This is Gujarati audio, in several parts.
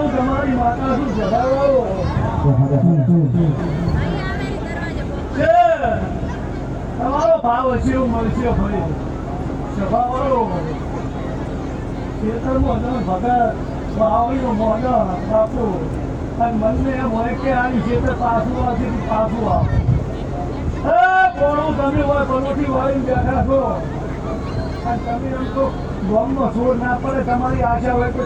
તમારી માતા શું જગાવો તમારો ભાવ હશે એવું મળશે ભાઈ સભાવાળો ખેતરમાં તમે ભગત વાવડીનો મોઢા બાપુ અને મનને એમ હોય કે આની ખેતર પાછું આવશે પાછું આવે કોણું તમે હોય પલોથી વાળીને બેઠા છો અને તમે એમ તો ગામમાં છોડ ના પડે તમારી આશા હોય તો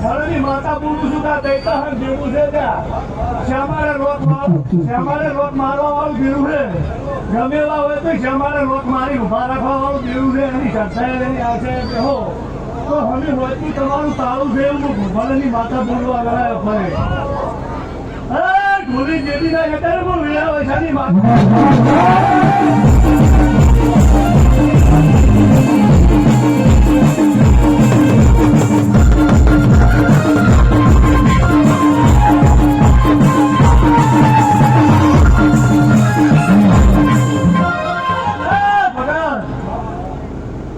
ભોળાની માતા બોલું છું કે દૈતા હન જેવું છે ત્યાં શ્યામારે લોટ મારવા વાળું જેવું છે ગમેલા હોય તો શ્યામારે લોટ મારી ઉભા રાખવા વાળું જેવું છે એની શ્રદ્ધા એની આશા કે હો તો હવે હોય તમારું તાળું છે એવું ભોળાની માતા બોલવા ગણાય ફરે ઢોલી જેવી ના અત્યારે પણ વિડા વૈસાની માતા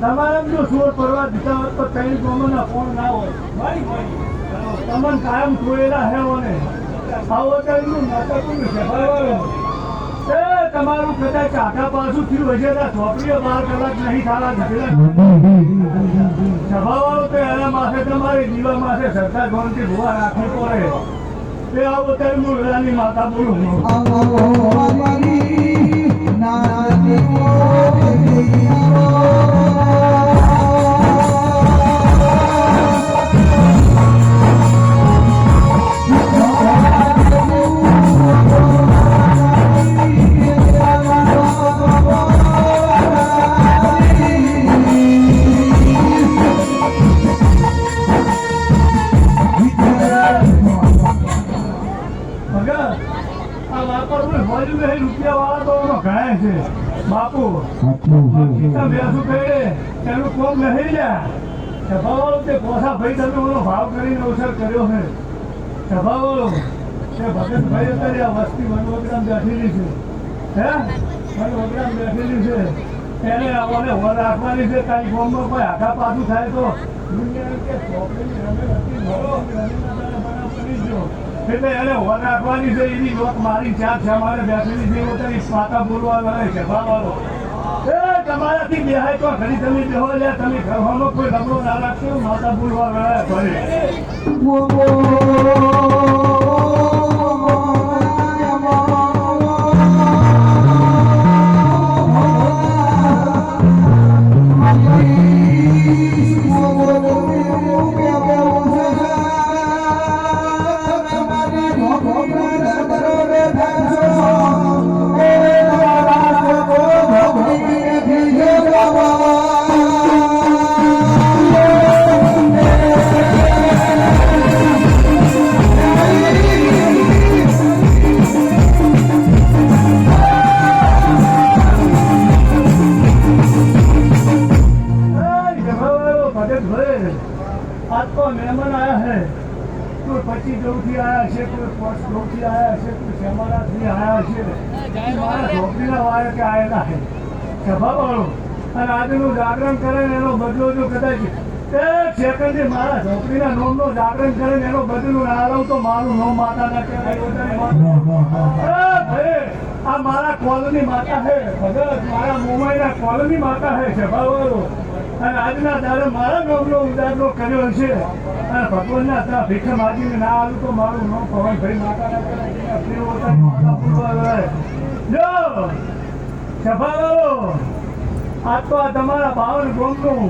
તમારે જો છોડ પડવા દીધા હોત તો કઈ ગોમના ફોન ના હોય તમને કાયમ જોયેલા હે ને આવો તેનું નાટકનું સભાવાળો તમારું કદાચ આખા પાછું થયું હશે તો ચોપડીઓ 12 કલાક નહીં થાલા સભાવાળો તો એના માથે તમારી દીવા માથે સરકાર ગોળથી ભૂવા રાખવી પડે તે આવો તેનું વેળાની માતા બોલું બાપુ એનું કોમ નહીં લ્યા સભાવાળો તે પોસા ભાઈ તમે ઓનો ભાવ કરીને અવસર કર્યો છે સભાવાળો તે ભગતભાઈ અત્યારે આ વસ્તી વનવગરામ બેઠેલી છે હે વનવગરામ બેઠેલી છે એને મને વર રાખવાની છે કાંઈ ગોમમાં કોઈ આખા પાછું થાય તો એટલે એને વર રાખવાની છે એની લોક મારી ચાપ છે અમારે બેઠેલી છે પોતાની માતા બોલવા વાળા છે સભાવાળો તમારાથી બેહાય તો ઘડી તમે બેહો લે તમે ઘરમાં કોઈ લબડો ના રાખશો માતા બોલવા વાળા ઘરે મહેમાન આવ્યા છે કોઈ 25 ગૌથી આવ્યા છે કોઈ 5 ગૌથી આવ્યા છે કોઈ શેમારાથી આવ્યા છે મારા ઝોપડીના વાય કે આવેલા છે સભાવાળો અને આજનું જાગરણ કરે ને એનો બદલો જો કદાચ એક સેકન્ડથી મારા ઝોપડીના નોમનો જાગરણ કરે ને એનો બદલો ના લઉં તો મારું નોમ માતા ના કહેવાય. આ મારા કોલની માતા છે ભગત મારા મોમાઈના કોલની માતા છે સભાવાળો અને આજના દાડે મારા નોમનો ઉજાગરો કર્યો છે અને ભગવાનના ત્યાં ભીખ માગીને ના આવું તો મારું નોમ પવનભાઈ માતા ના કહેવાય. જો સભાવાળો આ તો આ તમારા 52 ગોમનું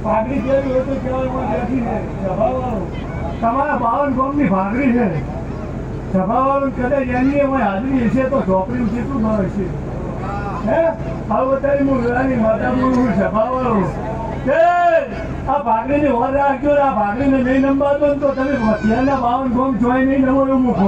ભાગરી કેવી હોય તો કહેવામાં બેઠીને સભાવાળો તમારા 52 ગોમની ભાગરી છે સભાવાળો કદાચ એમની એમાં હાજરી હશે તો ચોપડીનું કેટલું ભાવ હશે હે આવું અત્યારે હું વેળાની માતા બોલું સભાવાળો આ ભાગરીની હોર રાખજો આ ભાગરીને નહીં નંબાતો ને તો તમે ત્યાંના 52 ગોમ જોઈ નહીં નવો એવું મૂકો